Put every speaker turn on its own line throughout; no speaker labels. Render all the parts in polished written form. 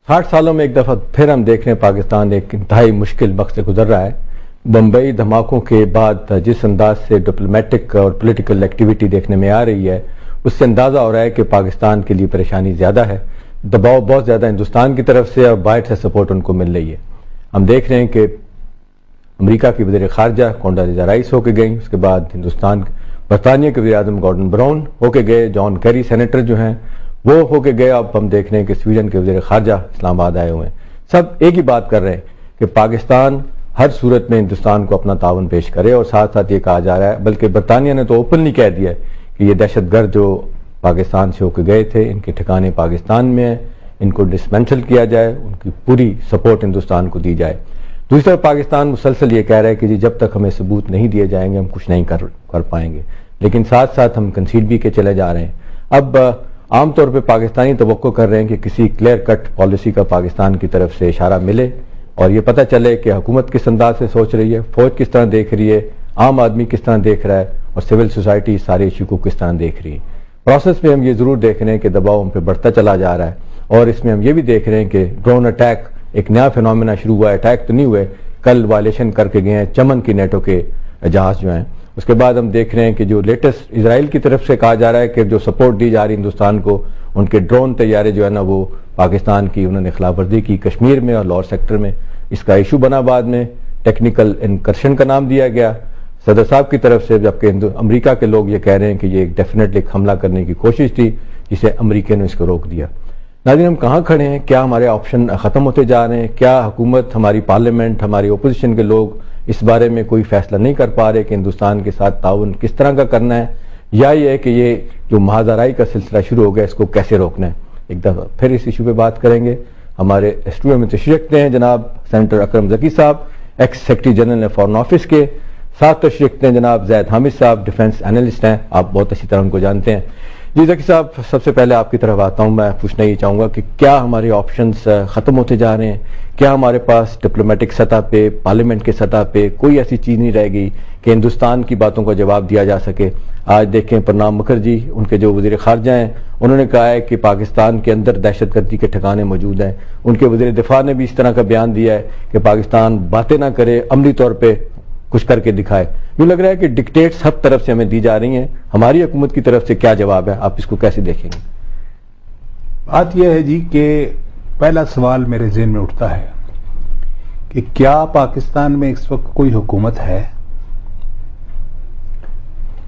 60 سالوں میں ایک دفعہ پھر ہم دیکھ رہے ہیں پاکستان ایک انتہائی مشکل وقت سے گزر رہا ہے۔ بمبئی دھماکوں کے بعد جس انداز سے ڈپلومیٹک اور پولیٹیکل ایکٹیویٹی دیکھنے میں آ رہی ہے، اس سے اندازہ ہو رہا ہے کہ پاکستان کے لیے پریشانی زیادہ ہے، دباؤ بہت زیادہ ہندوستان کی طرف سے اور باہر سے سپورٹ ان کو مل رہی ہے۔ ہم دیکھ رہے ہیں کہ امریکہ کی وزیر خارجہ کونڈالیزا رائس ہو کے گئیں، اس کے بعد برطانیہ کے وزیر اعظم گارڈن براؤن ہو کے گئے، جان کیری سینیٹر جو ہیں وہ ہو کے گئے، اب ہم دیکھ رہے ہیں کہ سویڈن کے وزیر خارجہ اسلام آباد آئے ہوئے ہیں۔ سب ایک ہی بات کر رہے ہیں کہ پاکستان ہر صورت میں ہندوستان کو اپنا تعاون پیش کرے، اور ساتھ ساتھ یہ کہا جا رہا ہے، بلکہ برطانیہ نے تو اوپنلی کہہ دیا ہے کہ یہ دہشت گرد جو پاکستان سے ہو کے گئے تھے ان کے ٹھکانے پاکستان میں ہیں، ان کو ڈسمینٹل کیا جائے، ان کی پوری سپورٹ ہندوستان کو دی جائے۔ دوسری طرف پاکستان مسلسل یہ کہہ رہا ہے کہ جب تک ہمیں ثبوت نہیں دیے جائیں گے ہم کچھ نہیں کر پائیں گے، لیکن ساتھ ساتھ ہم کنسیڈ بھی کے چلے جا رہے ہیں۔ اب عام طور پہ پاکستانی توقع کر رہے ہیں کہ کسی کلیئر کٹ پالیسی کا پاکستان کی طرف سے اشارہ ملے اور یہ پتہ چلے کہ حکومت کس انداز سے سوچ رہی ہے، فوج کس طرح دیکھ رہی ہے، عام آدمی کس طرح دیکھ رہا ہے، اور سول سوسائٹی سارے ایشو کو کس طرح دیکھ رہی ہے۔ پروسیس میں ہم یہ ضرور دیکھ رہے ہیں کہ دباؤ ہم پہ بڑھتا چلا جا رہا ہے، اور اس میں ہم یہ بھی دیکھ رہے ہیں کہ ڈرون اٹیک ایک نیا فینومینا شروع ہوا ہے، اٹیک تو نہیں ہوئے، کل وائلیشن کر کے گئے ہیں چمن کی نیٹو کے جہاز جو ہیں۔ اس کے بعد ہم دیکھ رہے ہیں کہ جو لیٹسٹ اسرائیل کی طرف سے کہا جا رہا ہے کہ جو سپورٹ دی جا رہی ہندوستان کو، ان کے ڈرون طیارے جو ہے نا وہ پاکستان کی انہوں نے خلاف ورزی کی کشمیر میں اور لاہور سیکٹر میں، اس کا ایشو بنا بعد میں ٹیکنیکل انکرشن کا نام دیا گیا صدر صاحب کی طرف سے، جبکہ امریکہ کے لوگ یہ کہہ رہے ہیں کہ یہ ڈیفینیٹلی ایک حملہ کرنے کی کوشش تھی جسے امریکہ نے اس کو روک دیا۔ ناظرین، ہم کہاں کھڑے ہیں؟ کیا ہمارے آپشن ختم ہوتے جا رہے ہیں؟ کیا حکومت، ہماری پارلیمنٹ، ہماری اپوزیشن کے لوگ اس بارے میں کوئی فیصلہ نہیں کر پا رہے کہ ہندوستان کے ساتھ تعاون کس طرح کا کرنا ہے، یا یہ ہے کہ یہ جو محاذ آرائی کا سلسلہ شروع ہو گیا اس کو کیسے روکنا ہے؟ ایک دفعہ پھر اس ایشو پہ بات کریں گے۔ ہمارے اسٹوڈیو میں تشریف رکھتے ہیں جناب سینیٹر اکرم ذکی صاحب، x secretary general foreign office کے، ساتھ تشریف رکھتے ہیں جناب زید حامد صاحب، ڈیفنس اینالسٹ ہیں، آپ بہت اچھی طرح ان کو جانتے ہیں۔ جی ذکی صاحب، سب سے پہلے آپ کی طرف آتا ہوں، میں پوچھنا یہ چاہوں گا کہ کیا ہمارے آپشنز ختم ہوتے جا رہے ہیں؟ کیا ہمارے پاس ڈپلومیٹک سطح پہ، پارلیمنٹ کے سطح پہ کوئی ایسی چیز نہیں رہ گئی کہ ہندوستان کی باتوں کا جواب دیا جا سکے؟ آج دیکھیں پرنام مکھرجی، ان کے جو وزیر خارجہ ہیں، انہوں نے کہا ہے کہ پاکستان کے اندر دہشت گردی کے ٹھکانے موجود ہیں۔ ان کے وزیر دفاع نے بھی اس طرح کا بیان دیا ہے کہ پاکستان باتیں نہ کرے، عملی طور پہ کچھ کر کے دکھائے۔ یوں لگ رہا ہے کہ ڈکٹیٹس سب طرف سے ہمیں دی جا رہی ہیں، ہماری حکومت کی طرف سے کیا جواب ہے؟ آپ اس کو کیسے دیکھیں گے؟
بات یہ ہے جی کہ پہلا سوال میرے ذہن میں اٹھتا ہے کہ کیا پاکستان میں اس وقت کوئی حکومت ہے؟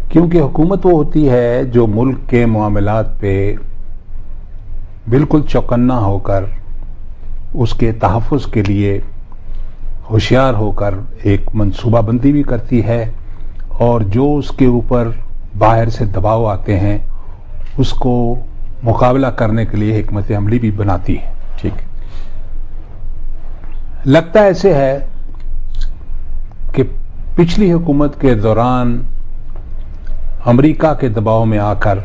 کیونکہ حکومت وہ ہوتی ہے جو ملک کے معاملات پہ بالکل چوکنا ہو کر اس کے تحفظ کے لیے ہوشیار ہو کر ایک منصوبہ بندی بھی کرتی ہے، اور جو اس کے اوپر باہر سے دباؤ آتے ہیں اس کو مقابلہ کرنے کے لیے حکمت عملی بھی بناتی ہے۔
ٹھیک،
لگتا ایسے ہے کہ پچھلی حکومت کے دوران امریکہ کے دباؤ میں آ کر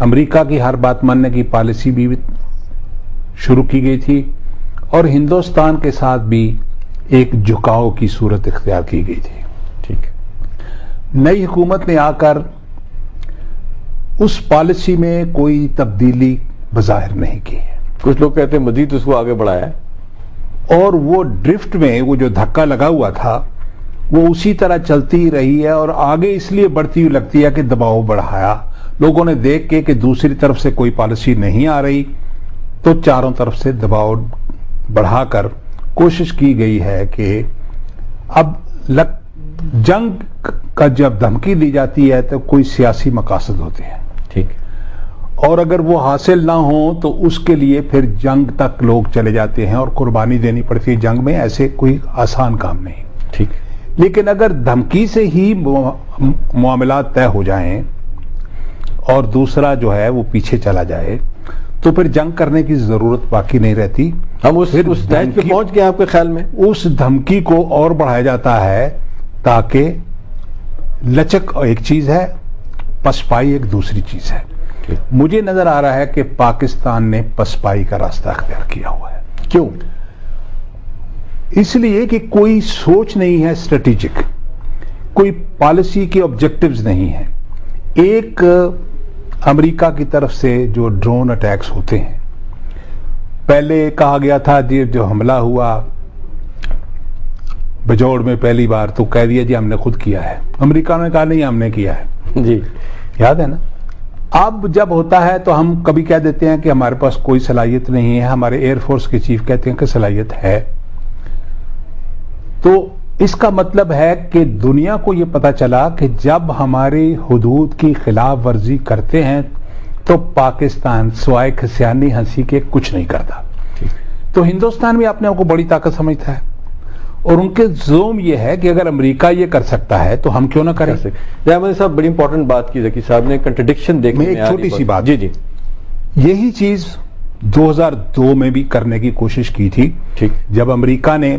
امریکہ کی ہر بات ماننے کی پالیسی بھی شروع کی گئی تھی، اور ہندوستان کے ساتھ بھی ایک جھکاؤ کی صورت اختیار کی گئی تھی۔
ٹھیک،
نئی حکومت نے آ کر اس پالیسی میں کوئی تبدیلی بظاہر نہیں کی ہے۔
کچھ لوگ کہتے ہیں مزید اس کو آگے بڑھایا ہے،
اور وہ ڈرفٹ میں وہ جو دھکا لگا ہوا تھا وہ اسی طرح چلتی رہی ہے، اور آگے اس لیے بڑھتی ہوئی لگتی ہے کہ دباؤ بڑھایا لوگوں نے دیکھ کے کہ دوسری طرف سے کوئی پالیسی نہیں آ رہی، تو چاروں طرف سے دباؤ بڑھا کر کوشش کی گئی ہے کہ اب جنگ کا جب دھمکی دی جاتی ہے تو کوئی سیاسی مقاصد ہوتے ہیں،
ٹھیک،
اور اگر وہ حاصل نہ ہوں تو اس کے لیے پھر جنگ تک لوگ چلے جاتے ہیں اور قربانی دینی پڑتی ہے۔ جنگ میں ایسے کوئی آسان کام نہیں،
ٹھیک،
لیکن اگر دھمکی سے ہی معاملات طے ہو جائیں اور دوسرا جو ہے وہ پیچھے چلا جائے تو پھر جنگ کرنے کی ضرورت باقی نہیں رہتی۔
ہم اس سٹیج پہ پہنچ گئے آپ کے خیال میں؟
اس دھمکی کو اور بڑھایا جاتا ہے تاکہ لچک ایک چیز ہے، پسپائی ایک دوسری چیز ہے۔ مجھے نظر آ رہا ہے کہ پاکستان نے پسپائی کا راستہ اختیار کیا ہوا ہے۔
کیوں؟
اس لیے کہ کوئی سوچ نہیں ہے اسٹریٹجک، کوئی پالیسی کے آبجیکٹیوز نہیں ہیں۔ ایک امریکہ کی طرف سے جو ڈرون اٹیکس ہوتے ہیں پہلے کہا گیا تھا جی جو حملہ ہوا بجوڑ میں پہلی بار تو کہہ دیا جی ہم نے خود کیا ہے، امریکہ نے کہا نہیں ہم نے کیا ہے،
جی
یاد ہے نا۔ اب جب ہوتا ہے تو ہم کبھی کہہ دیتے ہیں کہ ہمارے پاس کوئی صلاحیت نہیں ہے، ہمارے ایئر فورس کے چیف کہتے ہیں کہ صلاحیت ہے، تو اس کا مطلب ہے کہ دنیا کو یہ پتا چلا کہ جب ہماری حدود کی خلاف ورزی کرتے ہیں تو پاکستان سوائے کھسیانی ہنسی کے کچھ نہیں کرتا۔ تو ہندوستان بھی اپنے آپ کو بڑی طاقت سمجھتا ہے اور ان کے زوم یہ ہے کہ اگر امریکہ یہ کر سکتا ہے تو ہم کیوں نہ کریں۔
احمد صاحب بڑی امپورٹنٹ بات کی ذکی صاحب نے، کنٹرڈکشن دیکھنے میں
ایک چھوٹی سی بات،
جی جی
یہی چیز 2002 میں بھی کرنے کی کوشش کی تھی،
ٹھیک،
جب امریکہ نے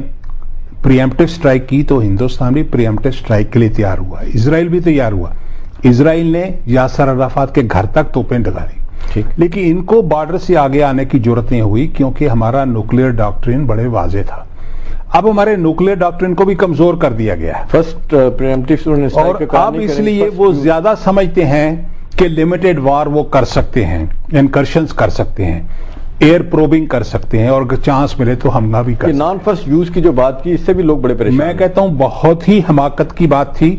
پریمپٹیو سٹرائک کی تو ہندوستان بھی پریمپٹیو سٹرائک کے لیے تیار ہوا، اسرائیل بھی تیار ہوا۔ اسرائیل نے یاسر عرفات کے گھر تک توپیں ڈگاڑی،
ٹھیک،
لیکن ان کو بارڈر سے آگے آنے کی ضرورت نہیں ہوئی کیونکہ ہمارا نیوکلیئر ڈاکٹرن بڑے واضح تھا۔ اب ہمارے نیوکلیئر ڈاکٹرن کو بھی کمزور کر دیا گیا ہے،
فرسٹ پریمپٹیو
اور اب اس لیے وہ زیادہ سمجھتے ہیں کہ لمیٹڈ وار وہ کر سکتے ہیں، انکرشنز کر سکتے ہیں، ایئر پروبنگ کر سکتے ہیں، اور اگر چانس ملے تو حملہ بھی کر سکتے ہیں۔
نان فرسٹ یوز کی جو بات کی اس سے بھی لوگ بڑے پریشان
میں کہتا ہوں بہت ہی حماقت کی بات تھی،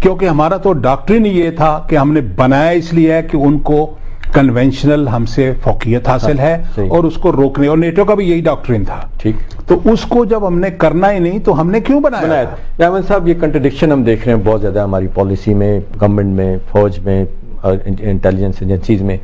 کیونکہ ہمارا تو ڈاکٹرن یہ تھا کہ ہم نے بنایا اس لیے ہے کہ ان کو کنونشنل ہم سے فوقیت حاصل ہے اور اس کو روکنے، اور نیٹو کا بھی یہی ڈاکٹرن تھا،
ٹھیک،
تو اس کو جب ہم نے کرنا ہی نہیں تو ہم نے کیوں بنایا؟
احمد صاحب یہ کنٹرڈکشن ہم دیکھ رہے ہیں بہت زیادہ ہماری پالیسی میں، گورنمنٹ میں، فوج میں اور انٹیلیجنس ایجنسیز میں،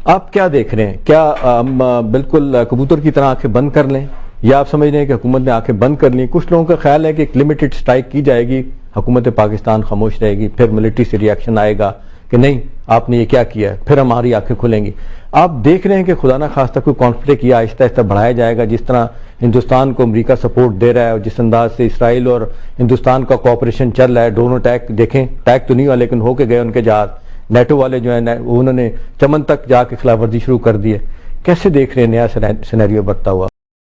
آپ کیا دیکھ رہے ہیں؟ کیا ہم بالکل کبوتر کی طرح آنکھیں بند کر لیں، یا آپ سمجھ رہے ہیں کہ حکومت نے آنکھیں بند کر لیں؟ کچھ لوگوں کا خیال ہے کہ ایک لمیٹڈ سٹرائک کی جائے گی، حکومت پاکستان خاموش رہے گی، پھر ملٹری سے ری ایکشن آئے گا کہ نہیں آپ نے یہ کیا کیا ہے، پھر ہماری آنکھیں کھلیں گی۔ آپ دیکھ رہے ہیں کہ خدا نہ خواستہ کوئی کانفلکٹ یا آہستہ آہستہ بڑھایا جائے گا، جس طرح ہندوستان کو امریکہ سپورٹ دے رہا ہے اور جس انداز سے اسرائیل اور ہندوستان کا کوآپریشن چل رہا ہے، ڈرون اٹیک دیکھیں، اٹیک تو نہیں ہوا لیکن ہو کے گئے ان کے جہاز، نیٹو والے جو ہیں انہوں نے چمن تک جا کے خلاف ورزی شروع کر دی ہے۔ کیسے دیکھ رہے ہیں نیا سینیریو بڑھتا ہوا؟